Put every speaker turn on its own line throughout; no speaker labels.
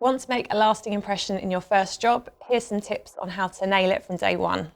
Want to make a lasting impression in your first job? Here's some tips on how to nail it from day one.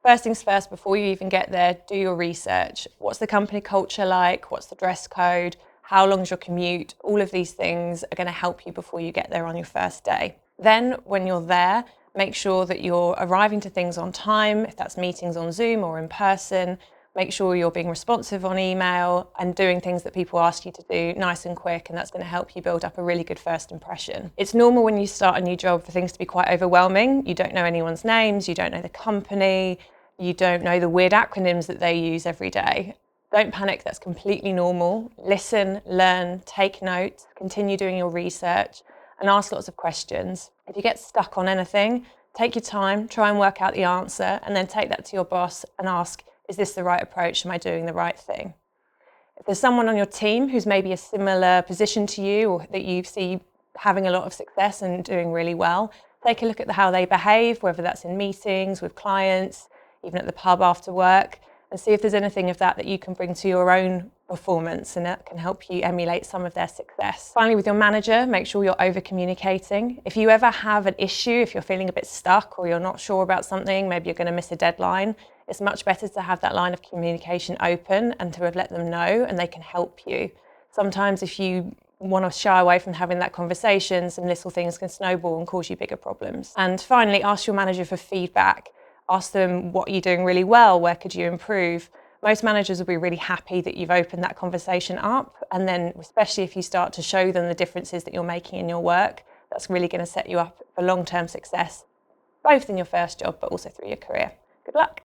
First things first, before you even get there, do your research. What's the company culture like? What's the dress code? How long's your commute? All of these things are going to help you before you get there on your first day. Then when you're there, make sure that you're arriving to things on time, if that's meetings on Zoom or in person. Make sure you're being responsive on email and doing things that people ask you to do nice and quick, and that's going to help you build up a really good first impression. It's normal when you start a new job for things to be quite overwhelming. You don't know anyone's names, you don't know the company, you don't know the weird acronyms that they use every day. Don't panic, that's completely normal. Listen, learn, take notes, continue doing your research and ask lots of questions. If you get stuck on anything, take your time, try and work out the answer, and then take that to your boss and ask, is this the right approach? Am I doing the right thing? If there's someone on your team who's maybe a similar position to you or that you see having a lot of success and doing really well, take a look at how they behave, whether that's in meetings, with clients, even at the pub after work, and see if there's anything of that you can bring to your own performance and that can help you emulate some of their success. Finally, with your manager, make sure you're over communicating. If you ever have an issue, if you're feeling a bit stuck or you're not sure about something, maybe you're going to miss a deadline, it's much better to have that line of communication open and to have let them know, and they can help you. Sometimes if you want to shy away from having that conversation, some little things can snowball and cause you bigger problems. And finally, ask your manager for feedback. Ask them, what are you doing really well? Where could you improve? Most managers will be really happy that you've opened that conversation up. And then especially if you start to show them the differences that you're making in your work, that's really going to set you up for long-term success, both in your first job, but also through your career. Good luck.